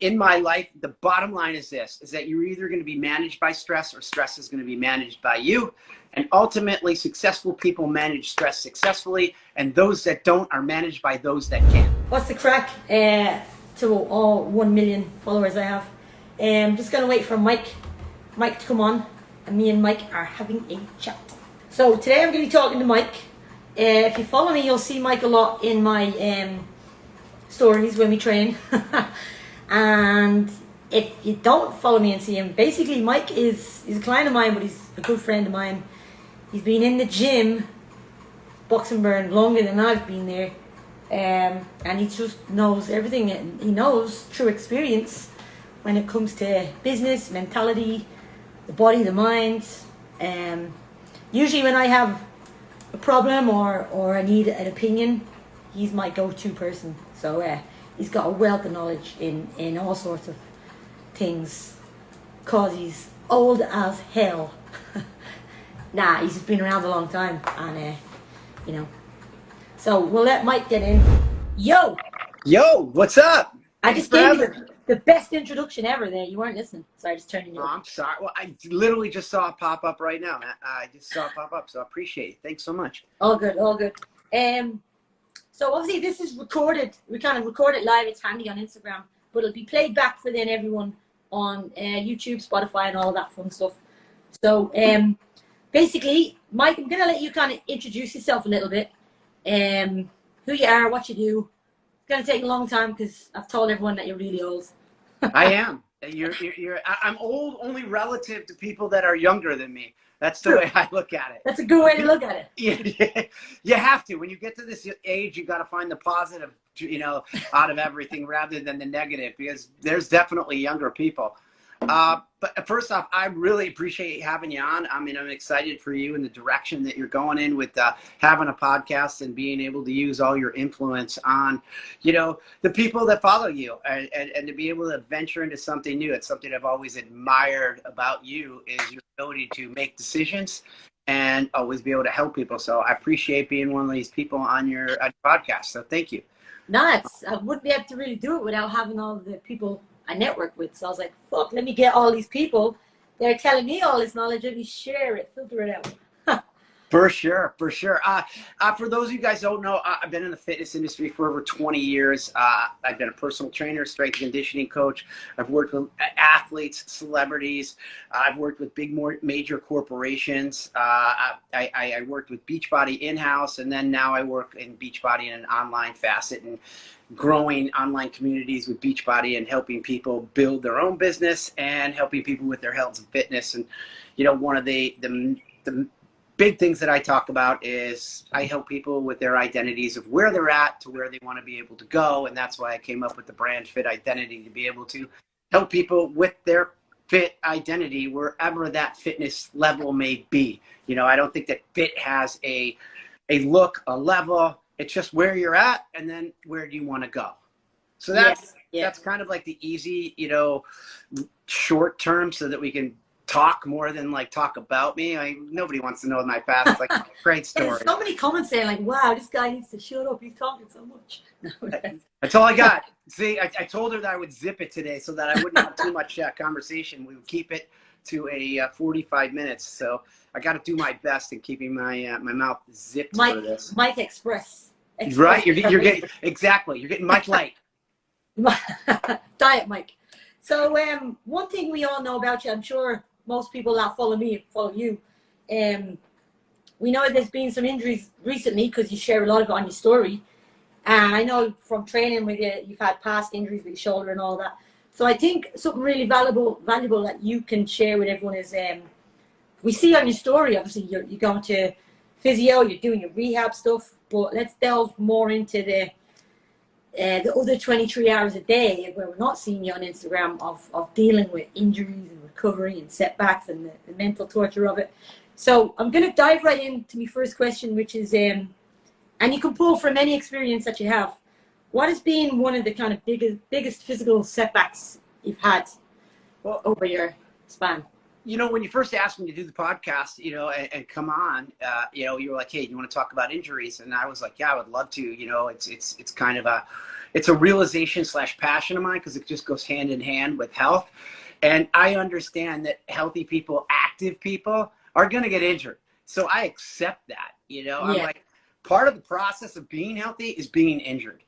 in my life, the bottom line is this, is that you're either going to be managed by stress or stress is going to be managed by you. And ultimately, successful people manage stress successfully, and those that don't are managed by those that can. What's the crack to all 1 million followers I have? I'm just going to wait for Mike to come on, and me and Mike are having a chat. So today I'm going to be talking to Mike. If you follow me, you'll see Mike a lot in my stories when we train. And if you don't follow me and see him, basically Mike is a client of mine, but he's a good friend of mine. He's been in the gym, boxing burn, longer than I've been there. And he just knows everything. And he knows through experience when it comes to business, mentality, the body, the mind. Usually when I have a problem or I need an opinion, he's my go-to person. So he's got a wealth of knowledge in all sorts of things, cause he's old as hell. Nah, he's been around a long time, and you know. So we'll let Mike get in. Yo, what's up? I just gave you the best introduction ever. There, you weren't listening, so I just turned you. Oh, I'm sorry. Well, I literally just saw it pop up right now. I just saw it pop up, so I appreciate it. Thanks so much. All good, all good. So obviously this is recorded. We kind of record it live. It's handy on Instagram, but it'll be played back for then everyone on YouTube, Spotify, and all that fun stuff. So basically, Mike, I'm gonna let you kind of introduce yourself a little bit. Who you are, what you do. It's gonna take a long time because I've told everyone that you're really old. I am. I'm old only relative to people that are younger than me. That's the way I look at it. That's a good way to look at it. Yeah, you have to. When you get to this age, you got to find the positive, out of everything rather than the negative, because there's definitely younger people. But first off, I really appreciate having you on. I mean, I'm excited for you and the direction that you're going in with having a podcast and being able to use all your influence on, the people that follow you and to be able to venture into something new. It's something I've always admired about you is your ability to make decisions and always be able to help people. So I appreciate being one of these people on your podcast. So thank you. Nice. I wouldn't be able to really do it without having all the people I network with. So I was like, fuck, let me get all these people. They're telling me all this knowledge. Let me share it, filter it out. For sure. For those of you guys who don't know, I've been in the fitness industry for over 20 years. I've been a personal trainer, strength and conditioning coach. I've worked with athletes, celebrities. I've worked with big, major corporations. I worked with Beachbody in-house, and then now I work in Beachbody in an online facet and growing online communities with Beachbody and helping people build their own business and helping people with their health and fitness. And, one of the big things that I talk about is I help people with their identities of where they're at to where they want to be able to go. And that's why I came up with the brand Fit Identity, to be able to help people with their fit identity wherever that fitness level may be. I don't think that fit has a look, a level. It's just where you're at and then where do you want to go. So that's kind of like the easy, short term, so that we can talk more than like talk about me. Nobody wants to know my past. It's like a great story. There's so many comments saying like, wow, this guy needs to shut up. He's talking so much. That's all I got. See, I told her that I would zip it today so that I wouldn't have too much conversation. We would keep it to a 45 minutes. So I got to do my best in keeping my mouth zipped for this. Mike Express. Right, you're getting exactly. You're getting Mike Light. Diet Mike. So one thing we all know about you, I'm sure most people that follow me follow you. We know there's been some injuries recently because you share a lot of it on your story. And I know from training with you, you've had past injuries with your shoulder and all that. So I think something really valuable that you can share with everyone is we see on your story, obviously you're going to physio, you're doing your rehab stuff, but let's delve more into the other 23 hours a day where we're not seeing you on Instagram of dealing with injuries and recovery and setbacks and the mental torture of it. So I'm going to dive right into my first question, which is, and you can pull from any experience that you have. What has been one of the kind of biggest physical setbacks you've had over your span? When you first asked me to do the podcast, and come on, you were like, hey, do you want to talk about injuries? And I was like, yeah, I would love to. It's kind of a, it's a realization / passion of mine because it just goes hand in hand with health. And I understand that healthy people, active people are going to get injured. So I accept that, I'm like, part of the process of being healthy is being injured.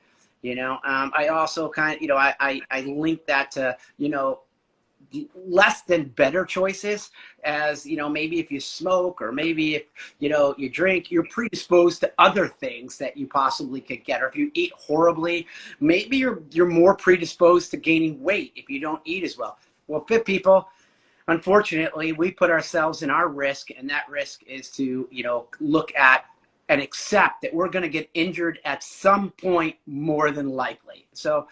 I also kind of, I link that to, less than better choices as, maybe if you smoke or maybe if, you drink, you're predisposed to other things that you possibly could get. Or if you eat horribly, maybe you're more predisposed to gaining weight if you don't eat as well. Well, fit people, unfortunately, we put ourselves in our risk, and that risk is to, look at and accept that we're going to get injured at some point more than likely. So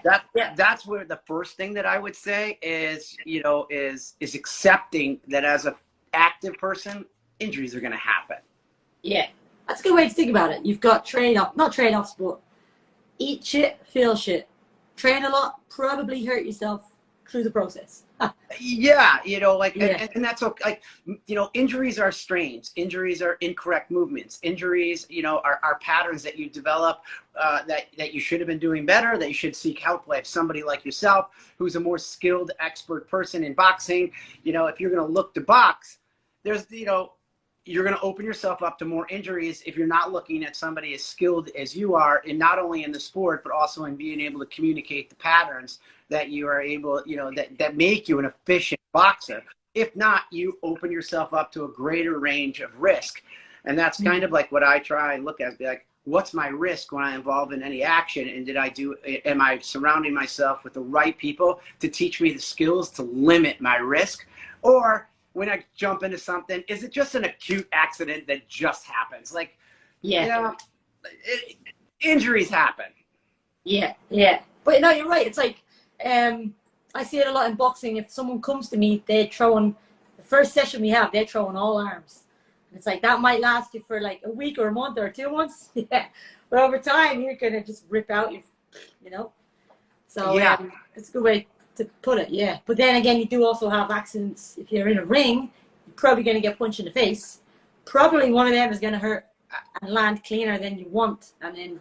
that's where the first thing that I would say is, is accepting that as an active person, injuries are going to happen. Yeah, that's a good way to think about it. You've got not trade-offs, but eat shit, feel shit. Train a lot, probably hurt yourself through the process. Yeah, and that's okay. Injuries are strains. Injuries are incorrect movements. Injuries, are patterns that you develop that you should have been doing better, that you should seek help with. Somebody like yourself, who's a more skilled, expert person in boxing, if you're going to look to box, there's, you're going to open yourself up to more injuries if you're not looking at somebody as skilled as you are, and not only in the sport, but also in being able to communicate the patterns that you are able, that make you an efficient boxer. If not, you open yourself up to a greater range of risk. And that's kind of like what I try and look at, be like, what's my risk when I involve in any action? And am I surrounding myself with the right people to teach me the skills to limit my risk? Or when I jump into something, is it just an acute accident that just happens? Like, injuries happen. Yeah. But no, you're right. It's like, I see it a lot in boxing. If someone comes to me, they're throwing, the first session we have, they're throwing all arms. And it's like, that might last you for like a week or a month or 2 months. Yeah. But over time, you're going to just rip out your, So it's a good way to put it, yeah. But then again, you do also have accidents. If you're in a ring, you're probably going to get punched in the face. Probably one of them is going to hurt and land cleaner than you want. And then,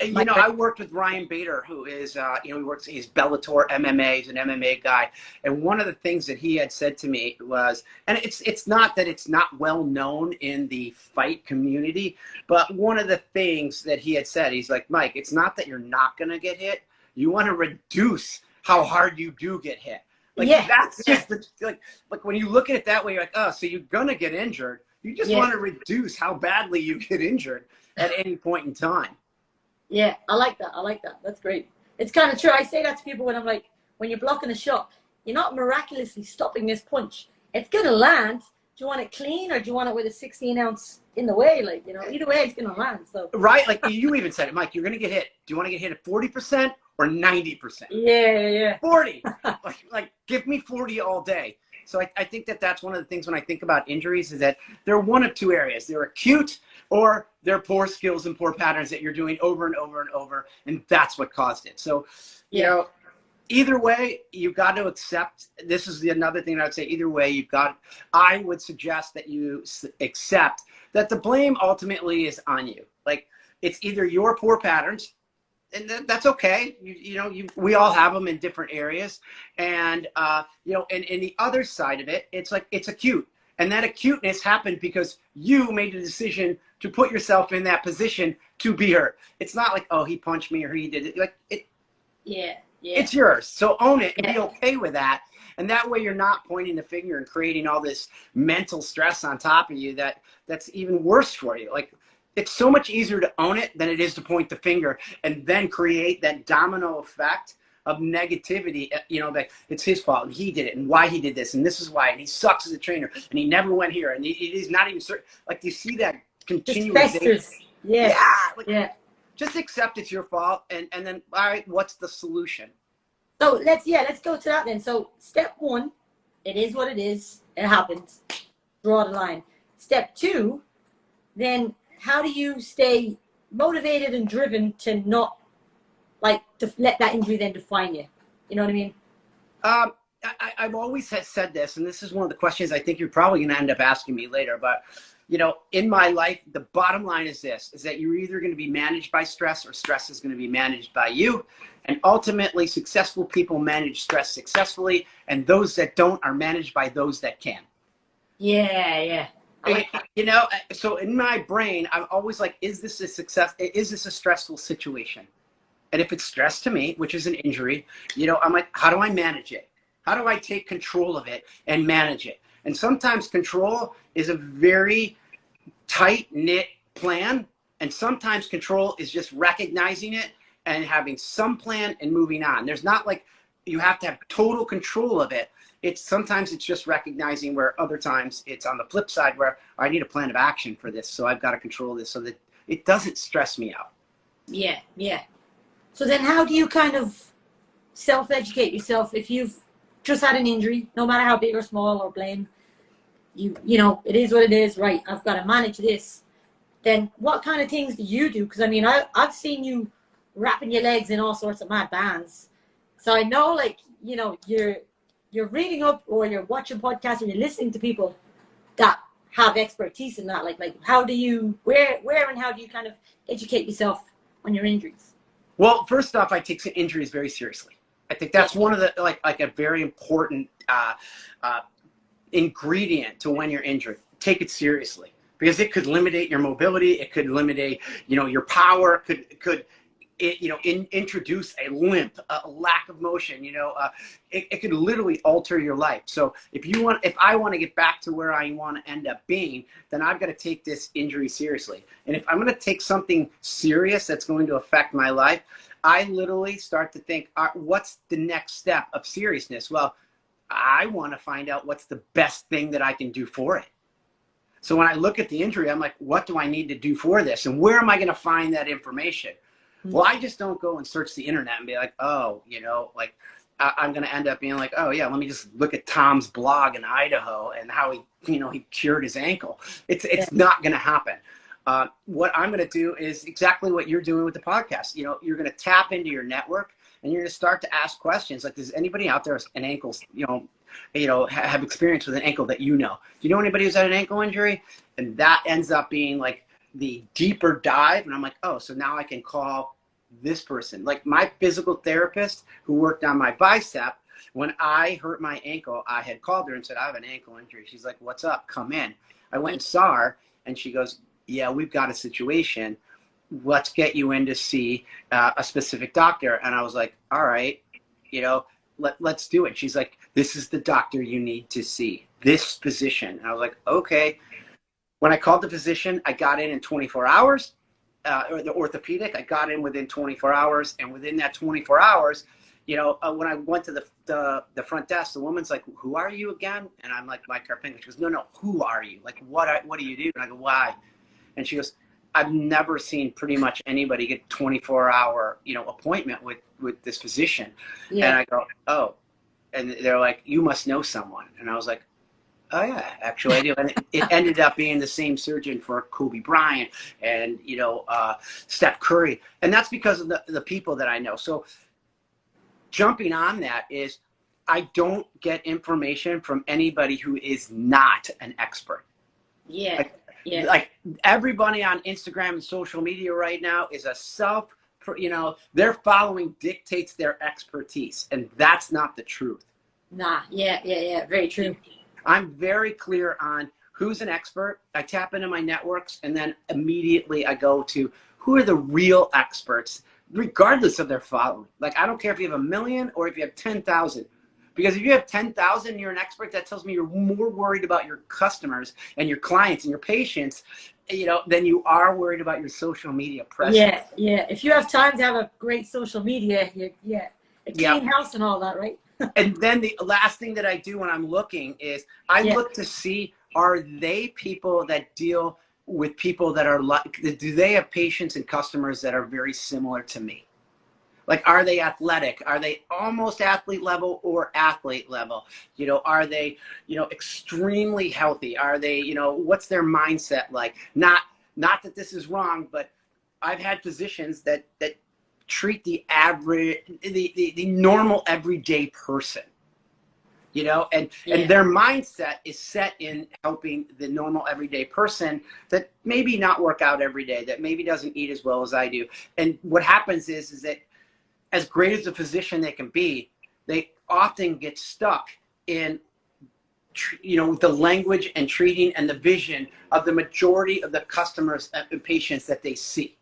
I worked with Ryan Bader, who is, he's Bellator MMA, he's an MMA guy. And one of the things that he had said to me was, and it's not that it's not well known in the fight community, but one of the things that he had said, he's like, Mike, it's not that you're not going to get hit. You want to reduce how hard you do get hit. That's just like when you look at it that way, you're like, oh, so you're going to get injured. You just want to reduce how badly you get injured at any point in time. Yeah, I like that. That's great. It's kind of true. I say that to people when I'm like, when you're blocking a shot, you're not miraculously stopping this punch. It's going to land. Do you want it clean or do you want it with a 16-ounce in the way? Like, either way, it's going to land. So right. Like you even said it, Mike, you're going to get hit. Do you want to get hit at 40% or 90%? Yeah. 40. like, give me 40 all day. So I think that's one of the things when I think about injuries is that they're one of two areas. They're acute or they're poor skills and poor patterns that you're doing over and over and over, and that's what caused it. So, either way, you've got to accept, this is another thing I would say, either way, I would suggest that you accept that the blame ultimately is on you. Like, it's either your poor patterns, and that's okay. We all have them in different areas. And, and the other side of it, it's like, it's acute. And that acuteness happened because you made a decision to put yourself in that position to be hurt. It's not like, oh, he punched me or he did it. Like, it's yours. So own it and be okay with that. And that way you're not pointing the finger and creating all this mental stress on top of you that's even worse for you. Like, it's so much easier to own it than it is to point the finger and then create that domino effect of negativity, that it's his fault and he did it and why he did this and this is why and he sucks as a trainer and he never went here and he's not even certain. Like, you see that continuous. Just accept it's your fault and then, all right, what's the solution? So let's go to that then. So step 1, it is what it is. It happens. Draw the line. Step 2, then how do you stay motivated and driven to not to let that injury then define you? You know what I mean? I've always said this, and this is one of the questions I think you're probably going to end up asking me later, but in my life, the bottom line is this, is that you're either going to be managed by stress or stress is going to be managed by you. And ultimately, successful people manage stress successfully, and those that don't are managed by those that can. Yeah. So in my brain, I'm always like, is this a success? Is this a stressful situation? And if it's stress to me, which is an injury, I'm like, how do I manage it? How do I take control of it and manage it? And sometimes control is a very tight-knit plan. And sometimes control is just recognizing it and having some plan and moving on. There's not like you have to have total control of it. Sometimes it's just recognizing, where other times it's on the flip side where I need a plan of action for this. So I've got to control this so that it doesn't stress me out. Yeah. So then how do you kind of self-educate yourself if you've just had an injury, no matter how big or small or blame, it is what it is, right? I've got to manage this. Then what kind of things do you do? Because I've seen you wrapping your legs in all sorts of mad bands. So I know, you're reading up or you're watching podcasts or you're listening to people that have expertise in that. Like how do you, where and how do you kind of educate yourself on your injuries? Well, first off, I take injuries very seriously. I think that's one of the, like a very important ingredient to when you're injured. Take it seriously, because it could limit your mobility. It could limit, your power. Could introduce a limp, a lack of motion. It could literally alter your life. So if I want to get back to where I want to end up being, then I've got to take this injury seriously. And if I'm going to take something serious that's going to affect my life, I literally start to think, what's the next step of seriousness? Well, I want to find out what's the best thing that I can do for it. So when I look at the injury, I'm like, what do I need to do for this? And where am I going to find that information? Mm-hmm. Well, I just don't go and search the internet and be like, I'm going to end up being like, oh yeah, let me just look at Tom's blog in Idaho and how he cured his ankle. It's not going to happen. What I'm going to do is exactly what you're doing with the podcast. You're going to tap into your network and you're going to start to ask questions. Like, does anybody out there an ankle, have experience with an ankle that you know? Do you know anybody who's had an ankle injury? And that ends up being like the deeper dive. And I'm like, oh, so now I can call this person. Like my physical therapist who worked on my bicep, when I hurt my ankle, I had called her and said, I have an ankle injury. She's like, what's up? Come in. I went and saw her and she goes, yeah, we've got a situation. Let's get you in to see a specific doctor. And I was like, all right, let's do it. She's like, this is the doctor you need to see, this physician. And I was like, okay. When I called the physician, I got in 24 hours. Or the orthopedic, I got in within 24 hours. And within that 24 hours, when I went to the front desk, the woman's like, who are you again? And I'm like, Mike Karpenko. She goes, no, who are you? Like, what do you do? And I go, why? And she goes, I've never seen pretty much anybody get 24-hour, appointment with this physician. Yeah. And I go, oh. And they're like, you must know someone. And I was like, oh yeah, actually I do. And it ended up being the same surgeon for Kobe Bryant and, Steph Curry. And that's because of the people that I know. So jumping on that is, I don't get information from anybody who is not an expert. Yeah. Like everybody on Instagram and social media right now is they're following dictates their expertise, and that's not the truth. Nah, yeah, very true. I'm very clear on who's an expert. I tap into my networks, and then immediately I go to who are the real experts, regardless of their following. Like, I don't care if you have 1 million or if you have 10,000. Because if you have 10,000 and you're an expert, that tells me you're more worried about your customers and your clients and your patients, than you are worried about your social media presence. Yeah. If you have time to have a great social media, a clean house and all that, right? And then the last thing that I do when I'm looking is I look to see, are they people that deal with people that are like, do they have patients and customers that are very similar to me? Like, are they athletic? Are they almost athlete level or athlete level? Are they, extremely healthy? Are they, what's their mindset like? Not that this is wrong, but I've had physicians that treat the average, the normal everyday person you know, and their mindset is set in helping the normal everyday person that maybe not work out every day, that maybe doesn't eat as well as I do. And what happens is that as great as a physician they can be, they often get stuck in, you know, the language and treating and the vision of the majority of the customers and patients that they see.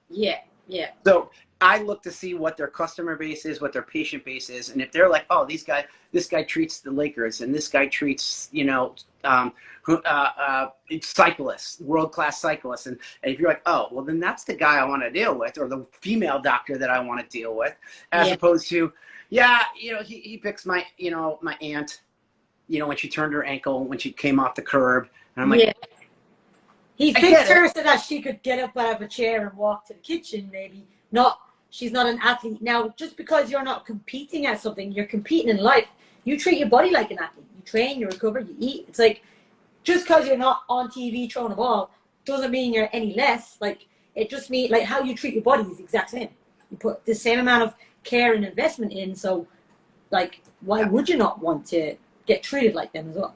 Yeah, yeah. So I look to see what their customer base is, what their patient base is, and if they're like, oh, this guy treats the Lakers, and this guy treats, you know, cyclists, world-class cyclists, and if you're like, oh, well, then that's the guy I want to deal with, or the female doctor that I want to deal with, as opposed to, yeah, you know, he fixed my, you know, my aunt, you know, when she turned her ankle when she came off the curb, and I'm like, he fixed her so that she could get up out of a chair and walk to the kitchen, maybe. Not, she's not an athlete. Now, just because you're not competing at something, you're competing in life. You treat your body like an athlete. You train, you recover, you eat. It's like, just because you're not on TV throwing a ball doesn't mean you're any less. Like, it just means, like, how you treat your body is the exact same. You put the same amount of care and investment in, so, like, why would you not want to get treated like them as well?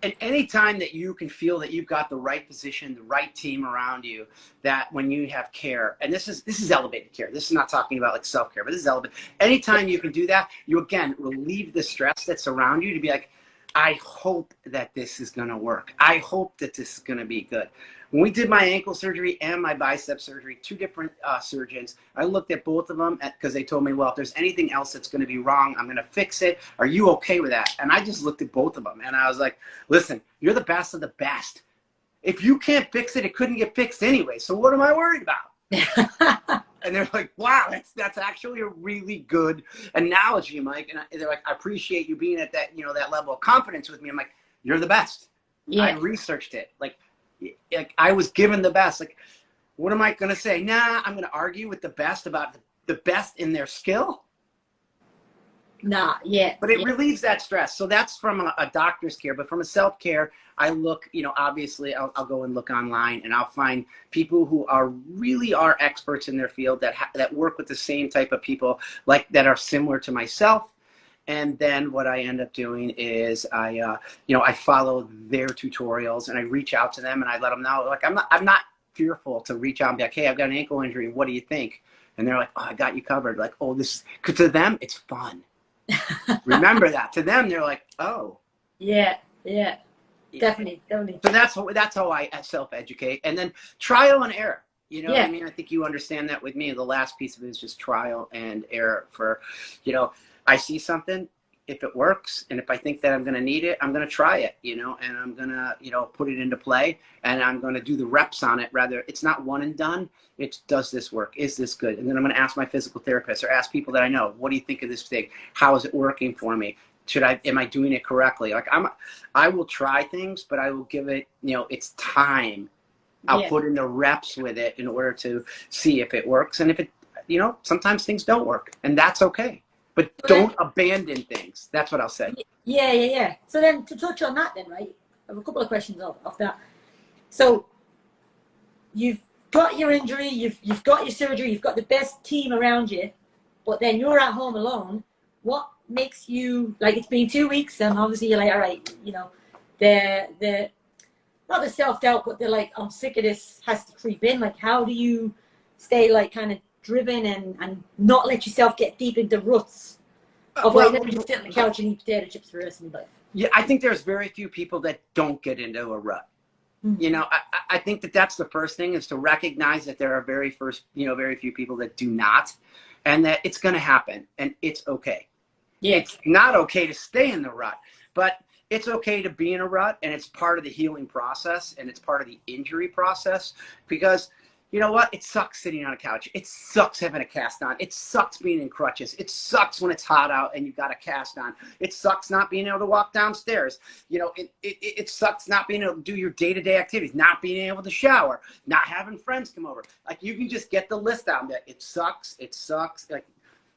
And any time that you can feel that you've got the right position, the right team around you, that when you have care, and this is elevated care. This is not talking about like self-care, but this is elevated. Anytime you can do that, you again relieve the stress that's around you to be like, I hope that this is going to work. I hope that this is going to be good. When we did my ankle surgery and my bicep surgery, two different surgeons, I looked at both of them because they told me, well, if there's anything else that's going to be wrong, I'm going to fix it. Are you okay with that? And I just looked at both of them and I was like, listen, you're the best of the best. If you can't fix it, it couldn't get fixed anyway. So what am I worried about? And they're like, wow, that's actually a really good analogy, Mike. And they're like, I appreciate you being at that, you know, that level of confidence with me. I'm like, you're the best. Yeah. I researched it. Like I was given the best. Like, what am I going to say? Nah, I'm going to argue with the best about the best in their skill. Nah, yeah. But it relieves that stress. So that's from a doctor's care. But from a self-care, I look, you know, obviously I'll go and look online and I'll find people who really are experts in their field that work with the same type of people like that are similar to myself. And then what I end up doing is I follow their tutorials and I reach out to them and I let them know, like, I'm not fearful to reach out and be like, hey, I've got an ankle injury. What do you think? And they're like, oh, I got you covered. Like, oh, because to them, it's fun. Remember that. To them, they're like, oh. Yeah. Definitely. So that's how I self-educate. And then trial and error. You know what I mean? I think you understand that with me. The last piece of it is just trial and error for, you know, I see something, if it works, and if I think that I'm going to need it, I'm going to try it, you know, and I'm going to, you know, put it into play, and I'm going to do the reps on it. Rather, it's not one and done. It's, does this work? Is this good? And then I'm going to ask my physical therapist or ask people that I know, what do you think of this thing? How is it working for me? Am I doing it correctly? Like I will try things, but I will give it, you know, it's time. I'll put in the reps with it in order to see if it works. And if it, you know, sometimes things don't work, and that's okay. But don't abandon things. That's what I'll say. Yeah. So then to touch on that then, right? I have a couple of questions off that. So you've got your injury, you've got your surgery, you've got the best team around you, but then you're at home alone. What makes you, like, it's been 2 weeks and obviously you're like, all right, you know, the not the self-doubt, but the like, I'm sick of this has to creep in. Like, how do you stay like kind of driven and not let yourself get deep into ruts of like, let me just sit on the couch and eat potato chips for the rest of my life? Yeah, I think there's very few people that don't get into a rut. Mm-hmm. You know, I think that's the first thing, is to recognize that there are very few people that do not, and that it's going to happen, and it's okay. Yeah. It's not okay to stay in the rut, but it's okay to be in a rut, and it's part of the healing process, and it's part of the injury process, because you know what? It sucks sitting on a couch. It sucks having a cast on. It sucks being in crutches. It sucks when it's hot out and you've got a cast on. It sucks not being able to walk downstairs. You know, it sucks not being able to do your day-to-day activities, not being able to shower, not having friends come over. Like, you can just get the list out that it sucks. It sucks. Like,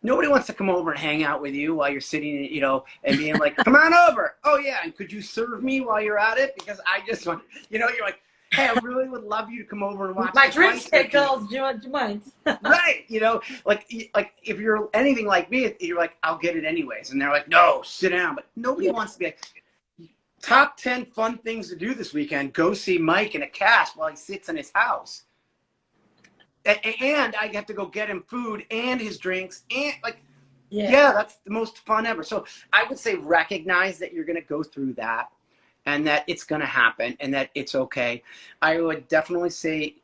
nobody wants to come over and hang out with you while you're sitting, you know, and being like, come on over. Oh, yeah, and could you serve me while you're at it? Because I just want, you know, you're like, hey, I really would love you to come over and watch My the drinks fight get with me." cold. Do you mind? Right, like if you're anything like me, you're like, I'll get it anyways, and they're like, no, sit down. But nobody wants to be like, top 10 fun things to do this weekend. Go see Mike in a cast while he sits in his house, and I have to go get him food and his drinks, and like, yeah, that's the most fun ever. So I would say recognize that you're going to go through that, and that it's going to happen, and that it's okay. I would definitely say,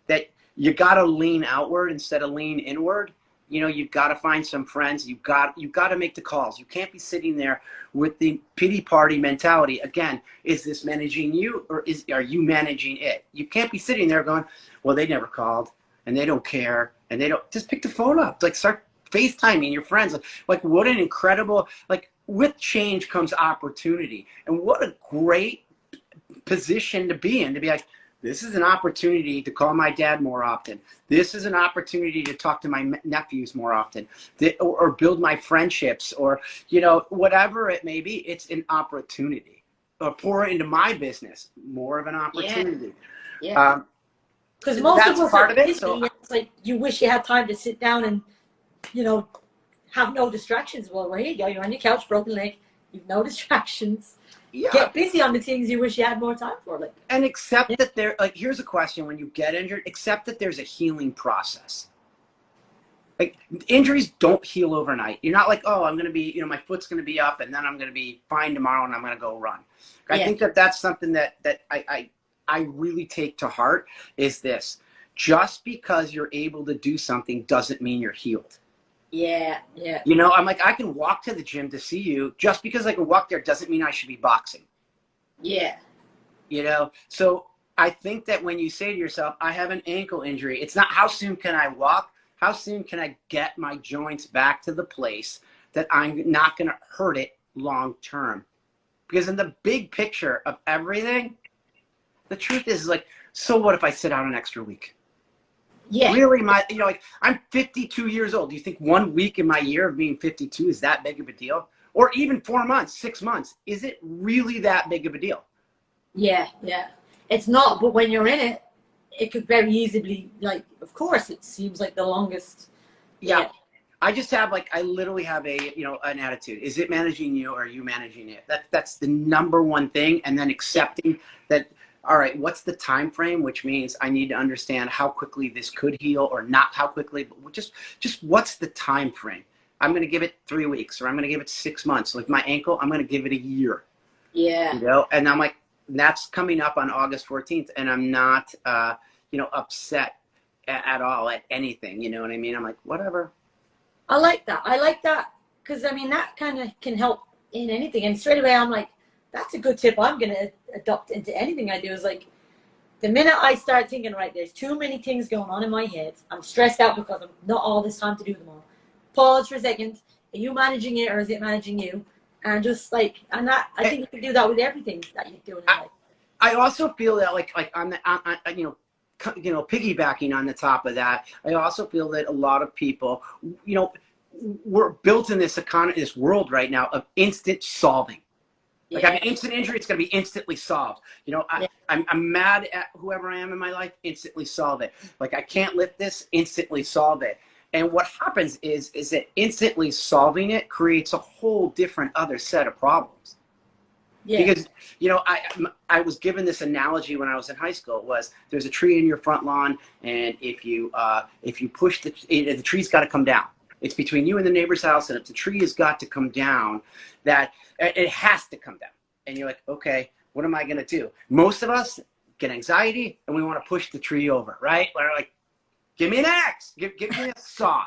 that you got to lean outward instead of lean inward. You've got to find some friends. You've got to make the calls. You can't be sitting there with the pity party mentality. Again, is this managing you, or are you managing it? You can't be sitting there going, well, they never called and they don't care, and they don't. Just pick the phone up. Like, start FaceTiming your friends. Like what an incredible, like, with change comes opportunity. And what a great position to be in, to be like, this is an opportunity to call my dad more often. This is an opportunity to talk to my nephews more often, or build my friendships, or, whatever it may be. It's an opportunity. Or pour into my business, more of an opportunity. Yeah. Because most of us part are of it. busy, So it's like you wish you had time to sit down and, have no distractions. Well, there you go. You're on your couch, broken leg. You've no distractions. yeah. Get busy on the things you wish you had more time for. And accept that here's a question: when you get injured, accept that there's a healing process. Like, injuries don't heal overnight. You're not like, oh, I'm going to be, my foot's going to be up and then I'm going to be fine tomorrow and I'm going to go run. I think that's something that I really take to heart, is this: just because you're able to do something doesn't mean you're healed. Yeah. I'm like, I can walk to the gym to see you. Just because I can walk there doesn't mean I should be boxing. Yeah. So I think that when you say to yourself, I have an ankle injury, it's not how soon can I walk? How soon can I get my joints back to the place that I'm not going to hurt it long term? Because in the big picture of everything, the truth is, like, so what if I sit out an extra week? Yeah. Really, I'm 52 years old. Do you think 1 week in my year of being 52 is that big of a deal? Or even 4 months, 6 months? Is it really that big of a deal? Yeah. It's not, but when you're in it, it could very easily, of course, it seems like the longest. Yeah. I just have, I literally have an attitude. Is it managing you, or are you managing it? That's the number one thing. And then accepting that, all right, what's the time frame? Which means I need to understand how quickly this could heal, or not how quickly, but just what's the time frame? I'm going to give it 3 weeks, or I'm going to give it 6 months. Like my ankle, I'm going to give it a year. Yeah. And I'm like, that's coming up on August 14th. And I'm not, upset at all at anything. You know what I mean? I'm like, whatever. I like that. Because, that kind of can help in anything. And straight away, I'm like, that's a good tip I'm going to adopt into anything I do. Is like, the minute I start thinking, right, there's too many things going on in my head. I'm stressed out because I'm not all this time to do them all. Pause for a second. Are you managing it, or is it managing you? And just I think you can do that with everything that you're doing in life. I also feel that piggybacking on the top of that, I also feel that a lot of people, we're built in this economy, this world right now of instant solving. Like, I have an instant injury, it's going to be instantly solved. I'm mad at whoever I am in my life, instantly solve it. Like, I can't lift this, instantly solve it. And what happens is that instantly solving it creates a whole different other set of problems. Yeah. Because, I was given this analogy when I was in high school. Was there's a tree in your front lawn, and if you push the tree's got to come down. It's between you and the neighbor's house, and if the tree has got to come down, that it has to come down. And you're like, okay, what am I going to do? Most of us get anxiety, and we want to push the tree over, right? We're like, give me an axe, give me a saw.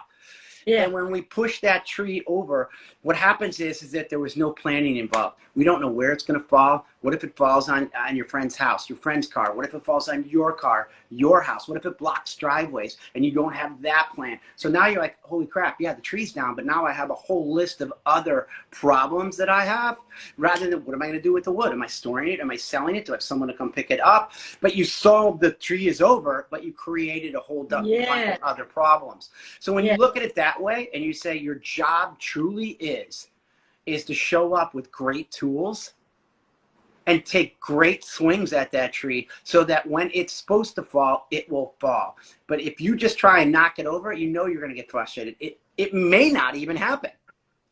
Yeah. And when we push that tree over, what happens is that there was no planning involved. We don't know where it's going to fall. What if it falls on your friend's house, your friend's car? What if it falls on your car, your house? What if it blocks driveways and you don't have that plan? So now you're like, holy crap, yeah, the tree's down, but now I have a whole list of other problems that I have, rather than what am I going to do with the wood? Am I storing it? Am I selling it? Do I have someone to come pick it up? But you solved the tree is over, but you created a whole bunch of other problems. So when you look at it that way, and you say your job truly is to show up with great tools, and take great swings at that tree so that when it's supposed to fall, it will fall. But if you just try and knock it over, you know you're going to get frustrated. It may not even happen.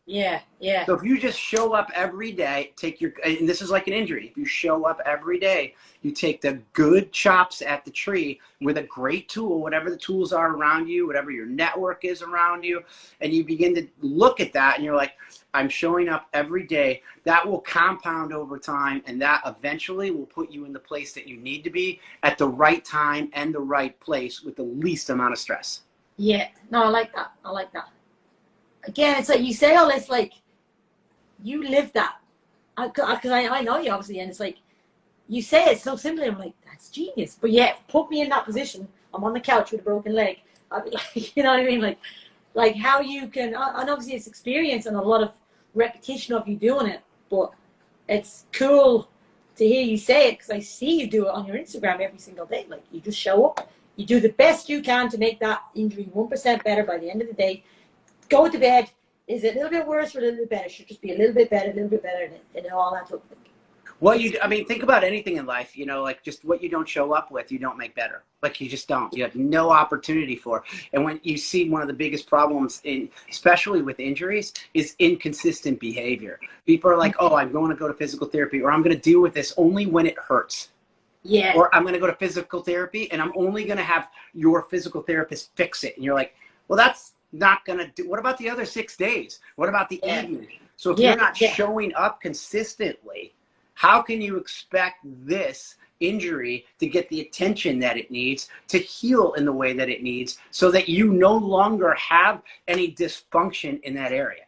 Yeah, yeah. So if you just show up every day, and this is like an injury. If you show up every day, you take the good chops at the tree with a great tool, whatever the tools are around you, whatever your network is around you, and you begin to look at that and you're like, I'm showing up every day. That will compound over time, and that eventually will put you in the place that you need to be at the right time and the right place with the least amount of stress. Yeah, no, I like that. I like that. Again, it's like you say all this, like you live that, because I know you obviously, and it's like you say it so simply. I'm like, that's genius. But yet, put me in that position. I'm on the couch with a broken leg. I'd be like, you know what I mean? Like how you can, and obviously it's experience and a lot of repetition of you doing it. But it's cool to hear you say it because I see you do it on your Instagram every single day. Like you just show up, you do the best you can to make that injury 1% better by the end of the day. Go to bed. Is it a little bit worse or a little bit better? It should just be a little bit better, and it all adds up. Well, I mean, think about anything in life, like just what you don't show up with, you don't make better. Like you just don't. You have no opportunity for. And when you see one of the biggest problems, especially with injuries, is inconsistent behavior. People are like, oh, I'm going to go to physical therapy, or I'm going to deal with this only when it hurts. Yeah. Or I'm going to go to physical therapy, and I'm only going to have your physical therapist fix it. And you're like, well, that's not going to do. What about the other 6 days? What about the evening? So if you're not showing up consistently, how can you expect this injury to get the attention that it needs, to heal in the way that it needs, so that you no longer have any dysfunction in that area?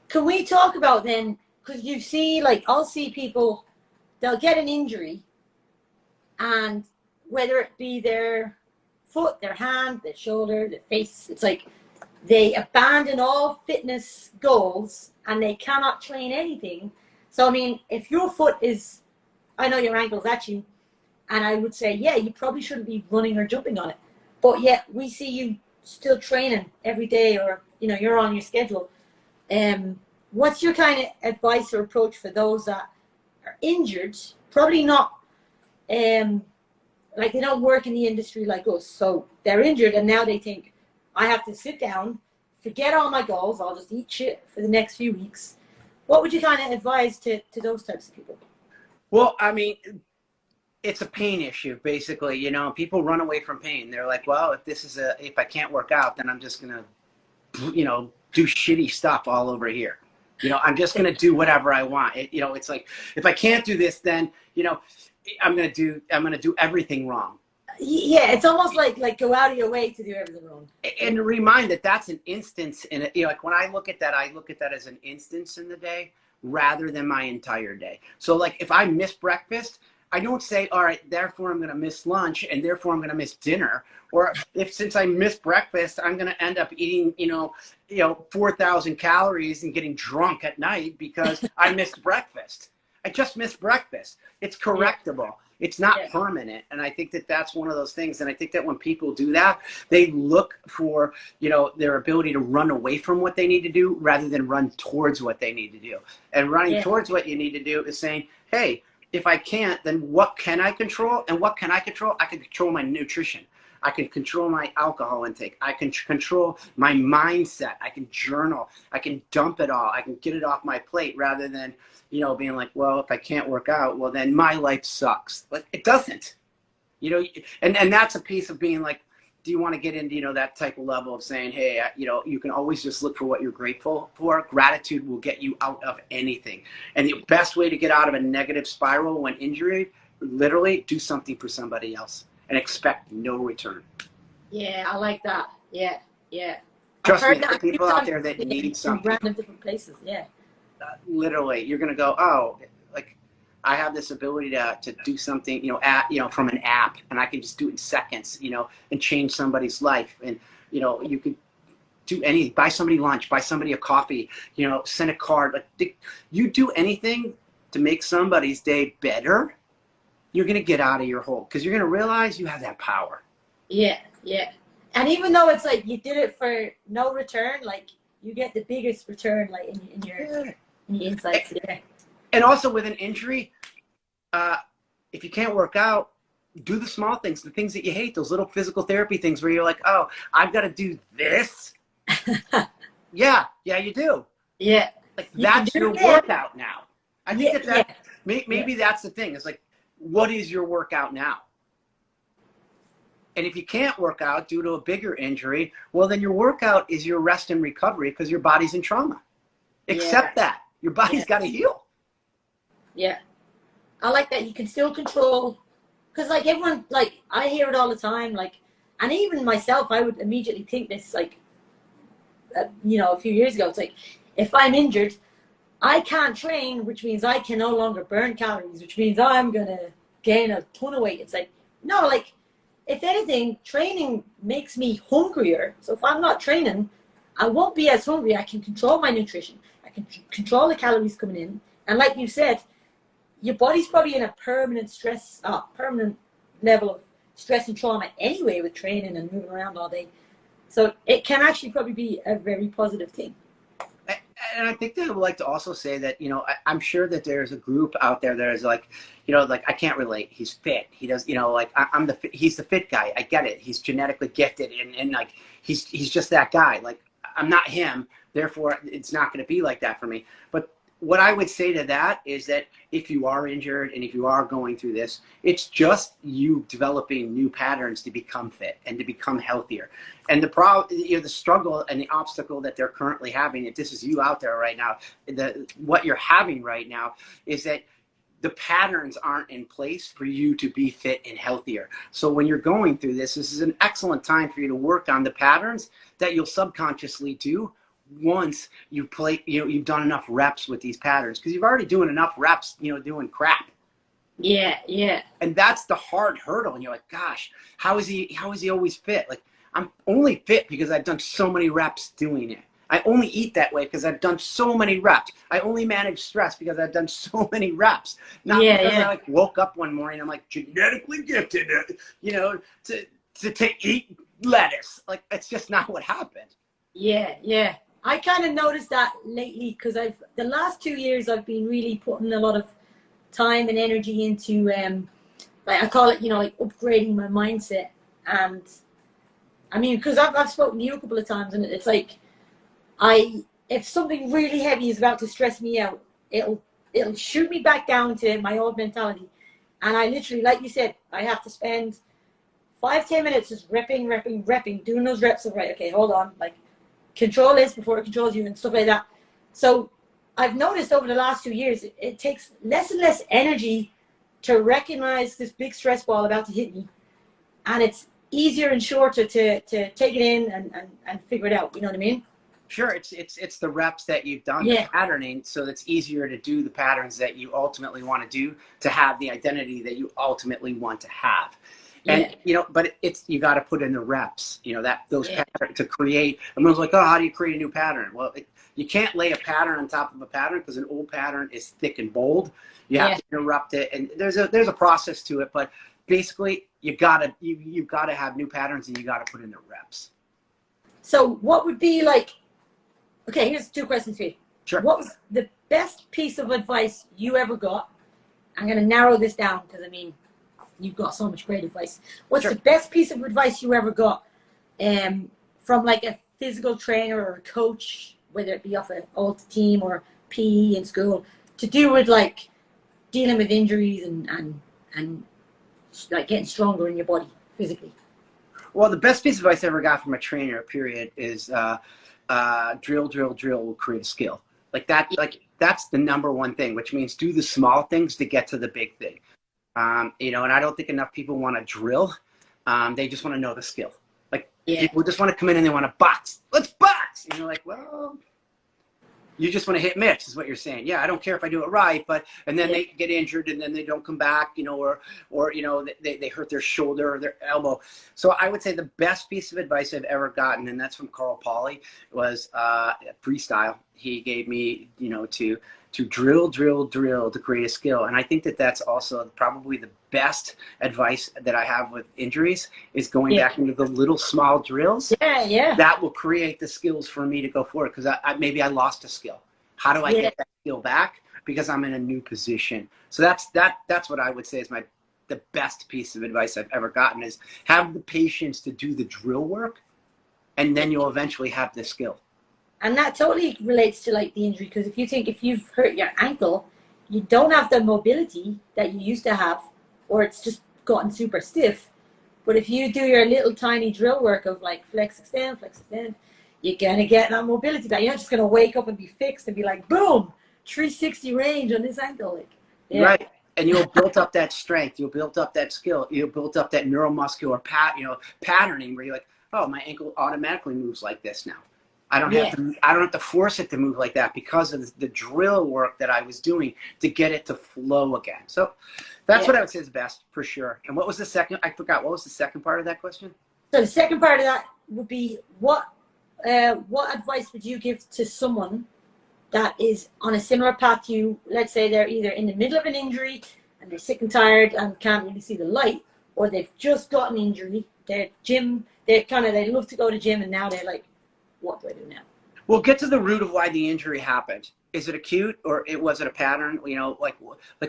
Can we talk about then, because you see, like I'll see people, they'll get an injury, and whether it be their foot, their hand, their shoulder, their face, it's like they abandon all fitness goals and they cannot train anything. So I mean, if your foot is, I know your ankle's at you, and I would say, yeah, you probably shouldn't be running or jumping on it, but yet we see you still training every day, or you're on your schedule. What's your kind of advice or approach for those that are injured, probably not like they don't work in the industry like us, so they're injured and now they think, I have to sit down, forget all my goals, I'll just eat shit for the next few weeks. What would you kind of advise to those types of people? Well, I mean, it's a pain issue, basically. People run away from pain. They're like, well, if I can't work out, then I'm just going to, do shitty stuff all over here. I'm just going to do whatever I want. It's like, if I can't do this, then, I'm going to do everything wrong. Yeah, it's almost like go out of your way to do everything wrong. And to remind that that's an instance in it. Like when I look at that as an instance in the day rather than my entire day. So like if I miss breakfast, I don't say, all right, therefore I'm going to miss lunch and therefore I'm going to miss dinner. Or since I missed breakfast, I'm going to end up eating, 4,000 calories and getting drunk at night because I missed breakfast. I just missed breakfast. It's correctable. Yeah. It's not permanent. And I think that that's one of those things. And I think that when people do that, they look for, their ability to run away from what they need to do rather than run towards what they need to do. And running towards what you need to do is saying, hey, if I can't, then what can I control? And what can I control? I can control my nutrition. I can control my alcohol intake. I can control my mindset. I can journal. I can dump it all. I can get it off my plate rather than, being like, well, if I can't work out, well, then my life sucks. But it doesn't, and that's a piece of being like, do you want to get into, that type of level of saying, hey, you can always just look for what you're grateful for. Gratitude will get you out of anything. And the best way to get out of a negative spiral when injured, literally do something for somebody else and expect no return. Yeah, I like that. Yeah, yeah. Trust me, there are people out there that need something. Random different places, yeah. Literally, you're going to go, oh, like I have this ability to do something, from an app, and I can just do it in seconds, and change somebody's life. And, you can do anything, buy somebody lunch, buy somebody a coffee, send a card. Like you do anything to make somebody's day better, you're going to get out of your hole because you're going to realize you have that power. Yeah, yeah. And even though it's like you did it for no return, like you get the biggest return, like in your insights. Yeah. And also with an injury, if you can't work out, do the small things, the things that you hate, those little physical therapy things where you're like, oh, I've got to do this. Yeah, you do. Yeah. Like You can that's do your it. workout now. I think Yeah, that yeah. maybe that's the thing. It's like, what is your workout now? And if you can't work out due to a bigger injury, well, then your workout is your rest and recovery because your body's in trauma. Accept that. Your body's got to heal. Yeah. I like that you can still control, because like everyone, like I hear it all the time, like, and even myself, I would immediately think this, like, a few years ago, it's like, if I'm injured, I can't train, which means I can no longer burn calories, which means I'm going to gain a ton of weight. It's like, no, like, if anything, training makes me hungrier. So if I'm not training, I won't be as hungry. I can control my nutrition. I can control the calories coming in. And like you said, your body's probably in a permanent level of stress and trauma anyway with training and moving around all day. So it can actually probably be a very positive thing. And I think that I would like to also say that, I'm sure that there's a group out there that is like, like I can't relate. He's fit. He does, like he's the fit guy. I get it. He's genetically gifted and like, he's just that guy. Like I'm not him. Therefore it's not going to be like that for me. But what I would say to that is that if you are injured and if you are going through this, it's just you developing new patterns to become fit and to become healthier. And the problem, the struggle and the obstacle that they're currently having, if this is you out there right now, what you're having right now is that the patterns aren't in place for you to be fit and healthier. So when you're going through this is an excellent time for you to work on the patterns that you'll subconsciously do once you've done enough reps with these patterns, because you've already doing enough reps, doing crap. Yeah. And that's the hard hurdle. And you're like, gosh, how is he always fit? Like, I'm only fit because I've done so many reps doing it. I only eat that way because I've done so many reps. I only manage stress because I've done so many reps. Not because I like woke up one morning, I'm like genetically gifted, to eat lettuce. Like, it's just not what happened. Yeah. I kind of noticed that lately because the last 2 years I've been really putting a lot of time and energy into like I call it, like upgrading my mindset. And I mean, because I've spoken to you a couple of times, and it's like if something really heavy is about to stress me out, it'll shoot me back down to my old mentality. And I literally, like you said, I have to spend 5-10 minutes just repping, doing those reps of right, okay, hold on, like control this before it controls you and stuff like that. So I've noticed over the last 2 years, it takes less and less energy to recognize this big stress ball about to hit me. And it's easier and shorter to take it in and figure it out. You know what I mean? Sure. It's the reps that you've done, the patterning. So it's easier to do the patterns that you ultimately want to do, to have the identity that you ultimately want to have. And, but you got to put in the reps, those patterns to create. Everyone's like, oh, how do you create a new pattern? Well, you can't lay a pattern on top of a pattern because an old pattern is thick and bold. You have to interrupt it. And there's a process to it. But basically, you've got to have new patterns and you got to put in the reps. So what would be like, okay, here's 2 questions for you. Sure. What was the best piece of advice you ever got? I'm going to narrow this down because, I mean, you've got so much great advice. What's the best piece of advice you ever got from like a physical trainer or a coach, whether it be off an old team or PE in school, to do with like dealing with injuries and like getting stronger in your body physically? Well, the best piece of advice I ever got from a trainer, period, is drill will create a skill. Like that, that's the number one thing, which means do the small things to get to the big thing. And I don't think enough people want to drill. They just want to know the skill. Like people just want to come in and they want to box. Let's box. And you're like, well, you just want to hit mitts is what you're saying. Yeah, I don't care if I do it right, and then they get injured and then they don't come back, or they hurt their shoulder or their elbow. So I would say the best piece of advice I've ever gotten, and that's from Carl Pauly, was freestyle. He gave me, to drill to create a skill. And I think that that's also probably the best advice that I have with injuries is going back into the little small drills. Yeah. That will create the skills for me to go forward, because maybe I lost a skill. How do I get that skill back? Because I'm in a new position. So that's what I would say is the best piece of advice I've ever gotten is have the patience to do the drill work, and then you'll eventually have the skill. And that totally relates to like the injury, because if you've hurt your ankle, you don't have the mobility that you used to have, or it's just gotten super stiff. But if you do your little tiny drill work of like flex, extend, you're gonna get that mobility back. You're not just gonna wake up and be fixed and be like, boom, 360 range on this ankle. Like, yeah. Right. And you'll build up that strength. You'll build up that skill. You'll build up that neuromuscular patterning where you're like, oh, my ankle automatically moves like this now. I don't have to force it to move like that because of the drill work that I was doing to get it to flow again. So that's what I would say is best for sure. And what was the second? I forgot. What was the second part of that question? So the second part of that would be what advice would you give to someone that is on a similar path to you? Let's say they're either in the middle of an injury and they're sick and tired and can't really see the light, or they've just got an injury. They love to go to gym, and now they're like, what do I do now? We'll get to the root of why the injury happened. Is it acute, or was it a pattern? Like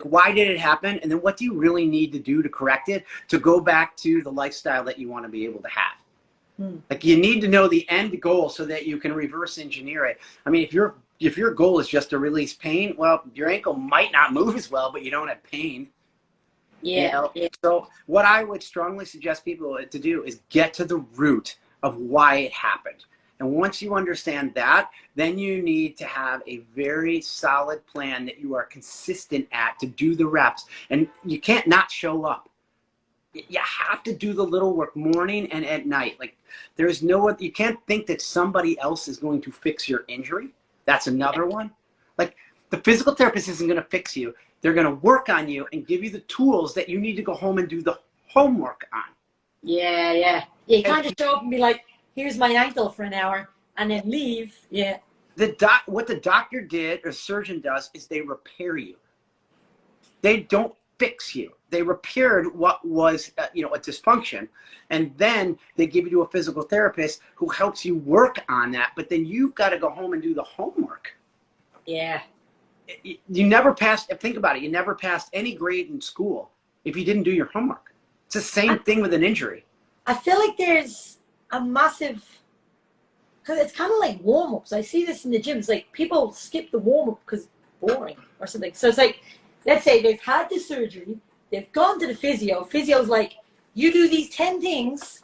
why did it happen? And then what do you really need to do to correct it, to go back to the lifestyle that you want to be able to have? Like you need to know the end goal so that you can reverse engineer it. I mean, if your goal is just to release pain, well, your ankle might not move as well, but you don't have pain. Yeah. So what I would strongly suggest people to do is get to the root of why it happened. And once you understand that, then you need to have a very solid plan that you are consistent at to do the reps. And you can't not show up. You have to do the little work morning and at night. Like you can't think that somebody else is going to fix your injury. That's another one. Like the physical therapist isn't going to fix you. They're going to work on you and give you the tools that you need to go home and do the homework on. Yeah. You can't just show up and be like, here's my ankle for an hour and then leave. Yeah. What the doctor did or surgeon does is they repair you. They don't fix you. They repaired what was a dysfunction, and then they give you to a physical therapist who helps you work on that. But then you've got to go home and do the homework. Yeah. You never passed. Think about it. You never passed any grade in school if you didn't do your homework. It's the same thing with an injury. I feel like there's a massive, because it's kind of like warm-ups. I see this in the gym. It's like people skip the warm-up because it's boring or something. So it's like, let's say they've had the surgery, they've gone to the physio. Physio's like, you do these 10 things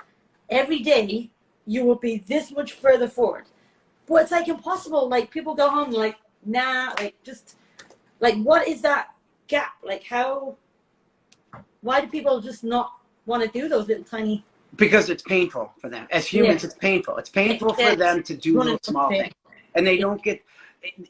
every day, you will be this much further forward. But it's like impossible. Like people go home like, nah, what is that gap? Like why do people just not want to do those little tiny? Because it's painful for them. As humans, it's painful. It's painful for them to do little small things. And they don't get,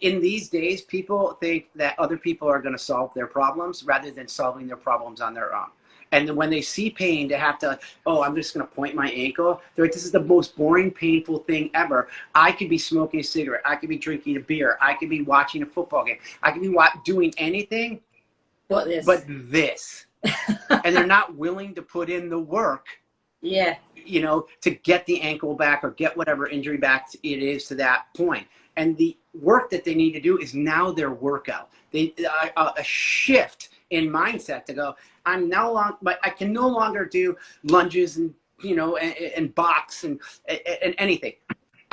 in these days, people think that other people are going to solve their problems rather than solving their problems on their own. And then when they see pain, they have to, I'm just going to point my ankle. They're like, this is the most boring, painful thing ever. I could be smoking a cigarette. I could be drinking a beer. I could be watching a football game. I could be doing anything but this. And they're not willing to put in the work. Yeah. To get the ankle back or get whatever injury back it is to that point. And the work that they need to do is now their workout. A shift in mindset to go, I can no longer do lunges and, and box and anything.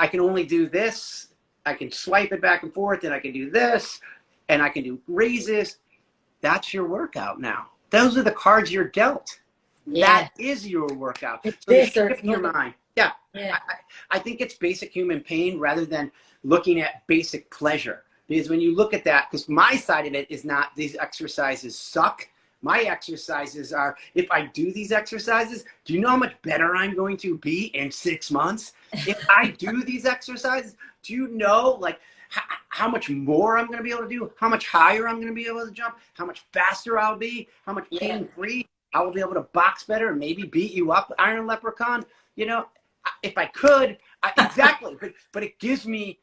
I can only do this. I can swipe it back and forth, and I can do this, and I can do raises. That's your workout now. Those are the cards you're dealt. Yeah. That is your workout. So shift your mind. Yeah. I think it's basic human pain rather than looking at basic pleasure. Because when you look at that, because my side of it is not these exercises suck. My exercises are, if I do these exercises, do you know how much better I'm going to be in 6 months? If I do these exercises, do you know how much more I'm going to be able to do? How much higher I'm going to be able to jump? How much faster I'll be? How much pain-free? I will be able to box better and maybe beat you up, Iron Leprechaun. If I could, exactly. But it gives me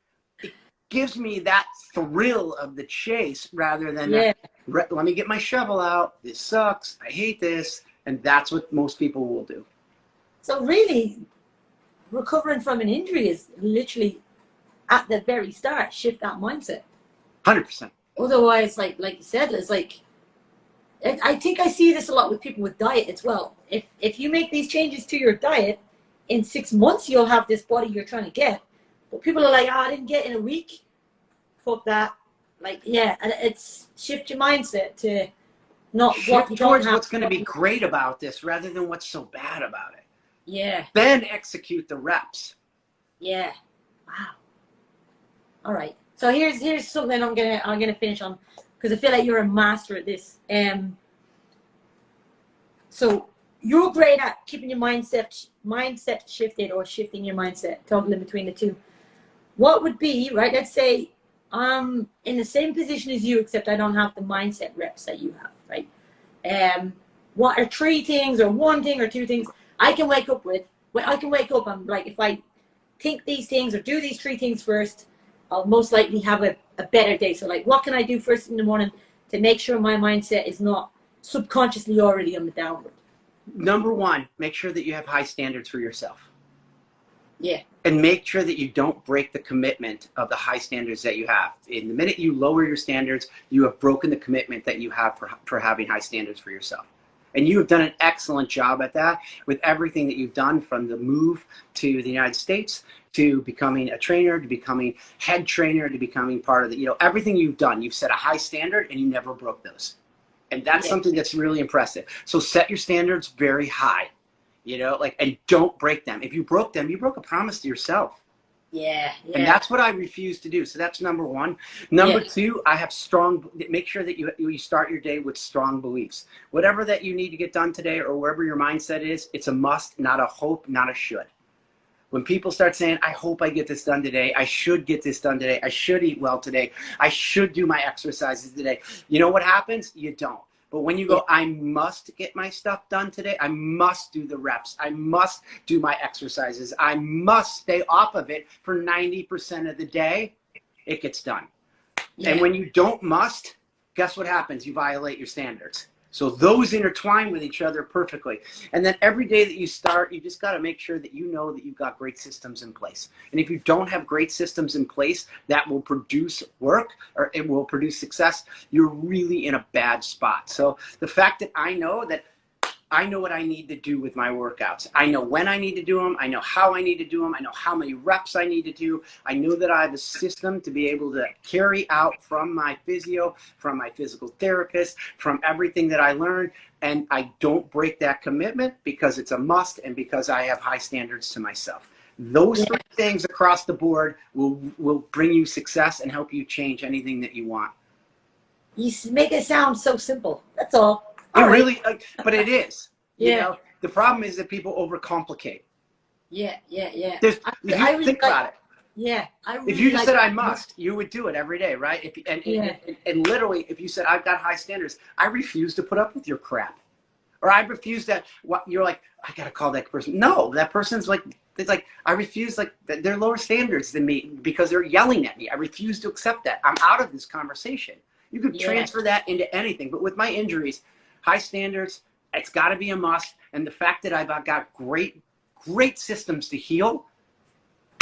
that thrill of the chase rather than let me get my shovel out. This sucks. I hate this. And that's what most people will do. So really, recovering from an injury is literally at the very start, shift that mindset. 100%. Otherwise, like you said, it's like, I think I see this a lot with people with diet as well. If you make these changes to your diet, in 6 months you'll have this body you're trying to get. But people are like, oh, I didn't get it in a week. Fuck that. Like, yeah, and it's shift your mindset to not what Shift you towards don't have. what's going to be great about this rather than what's so bad about it. Yeah. Then execute the reps. Yeah. Wow. All right. So here's something I'm gonna finish on, because I feel like you're a master at this. So you're great at keeping your mindset shifted, or shifting your mindset, toggling between the two. What would be, right? Let's say I'm in the same position as you, except I don't have the mindset reps that you have, right? What are 3 things, or 1 thing, or 2 things I can wake up with? Well, I can wake up and, like, if I think these things or do these 3 things first, I'll most likely have a better day. So, like, what can I do first in the morning to make sure my mindset is not subconsciously already on the downward? Number 1, make sure that you have high standards for yourself. Yeah. And make sure that you don't break the commitment of the high standards that you have. In the minute you lower your standards, you have broken the commitment that you have for having high standards for yourself. And you have done an excellent job at that with everything that you've done, from the move to the United States, to becoming a trainer, to becoming head trainer, to becoming part of the, everything you've done. You've set a high standard and you never broke those. And that's something that's really impressive. So set your standards very high, and don't break them. If you broke them, you broke a promise to yourself. Yeah. And that's what I refuse to do. So that's number 1. Number 2, I have make sure that you start your day with strong beliefs. Whatever that you need to get done today, or wherever your mindset is, it's a must, not a hope, not a should. When people start saying, I hope I get this done today, I should get this done today, I should eat well today, I should do my exercises today, you know what happens? You don't. But when you go, I must get my stuff done today, I must do the reps, I must do my exercises, I must stay off of it for 90% of the day, it gets done. And when you don't must, guess what happens? You violate your standards. So those intertwine with each other perfectly. And then every day that you start, you just got to make sure that you know that you've got great systems in place. And if you don't have great systems in place that will produce work, or it will produce success, you're really in a bad spot. So the fact that I know what I need to do with my workouts. I know when I need to do them. I know how I need to do them. I know how many reps I need to do. I know that I have a system to be able to carry out from my physio, from my physical therapist, from everything that I learned. And I don't break that commitment because it's a must and because I have high standards to myself. Those 3 things across the board will bring you success and help you change anything that you want. You make it sound so simple. That's all. Really, but it is. The problem is that people overcomplicate. Yeah. If you think about it. Yeah. If you just said I must, you would do it every day, right? And literally, if you said I've got high standards, I refuse to put up with your crap, or I refuse that. What you're like, I gotta call that person. No, that person's like, it's like I refuse. Like they're lower standards than me because they're yelling at me. I refuse to accept that. I'm out of this conversation. You could transfer that into anything, but with my injuries, high standards, it's got to be a must. And the fact that I've got great systems to heal,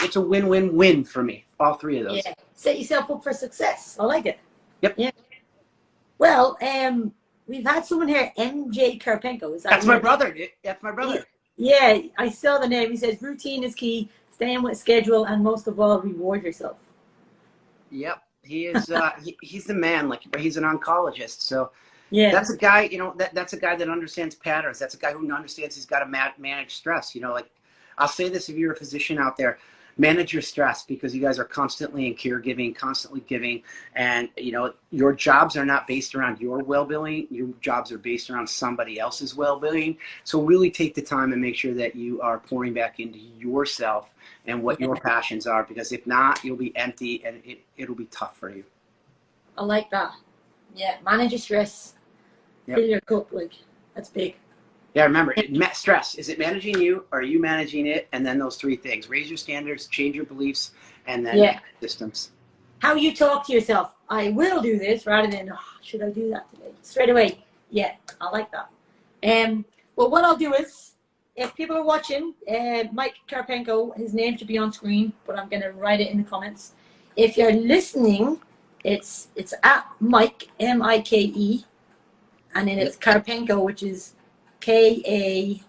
it's a win-win-win for me. All 3 of those. Yeah. Set yourself up for success. I like it. Yep. Yeah. Well, we've had someone here, MJ Karpenko. Is that That's my brother. That's my brother. Yeah, I saw the name. He says routine is key, staying with schedule, and most of all, reward yourself. Yep. He is. He's the man. Like, he's an oncologist. So. Yeah, that's a guy, that's a guy that understands patterns. That's a guy who understands he's got to manage stress. Like, I'll say this, if you're a physician out there, manage your stress, because you guys are constantly in caregiving, constantly giving. And, your jobs are not based around your well-being. Your jobs are based around somebody else's well-being. So really take the time and make sure that you are pouring back into yourself and what your passions are, because if not, you'll be empty and it'll be tough for you. I like that. Yeah, manage your stress. Fill your cup, that's big. Yeah, remember, stress. Is it managing you, or are you managing it? And then those 3 things: raise your standards, change your beliefs, and then systems. How you talk to yourself. I will do this, rather than, should I do that today? Straight away. Yeah, I like that. Well, what I'll do is, if people are watching, Mike Karpenko, his name should be on screen, but I'm going to write it in the comments. If you're listening, It's at Mike, Mike, and then it's Karpenko, which is Karpenko.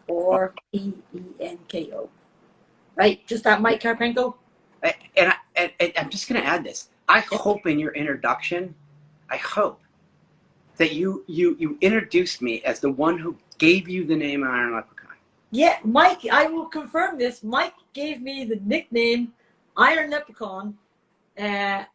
Right? Just that Mike Karpenko. And I'm just going to add this. I hope in your introduction, I hope that you introduced me as the one who gave you the name Iron Leprechaun. Yeah, Mike, I will confirm this. Mike gave me the nickname Iron Leprechaun. Yeah,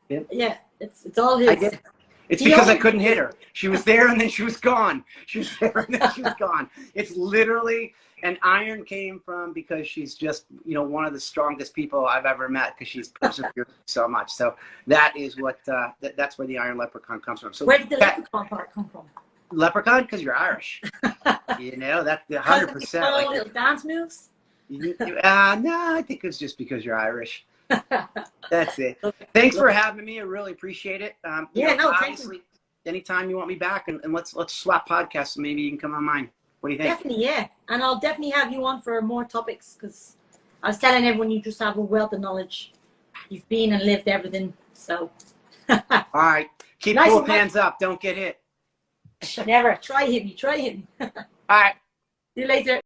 it's all his. I did. It's because I couldn't hit her. She was there and then she was gone. She was there and then she was gone. It's literally, and Iron came from because she's just, one of the strongest people I've ever met because she's persevered so much. So that is what, that's where the Iron Leprechaun comes from. So where did the leprechaun part come from? Leprechaun, because you're Irish. That's 100%. Like little dance moves? No, I think it's just because you're Irish. That's it. Thanks for having me. I really appreciate it. Obviously, anytime you want me back, and let's swap podcasts, and maybe you can come on mine. What do you think? Definitely, yeah. And I'll definitely have you on for more topics because I was telling everyone you just have a wealth of knowledge. You've been and lived everything. So. All right. Keep both hands up. Don't get hit. Never. Try hitting. All right. See you later.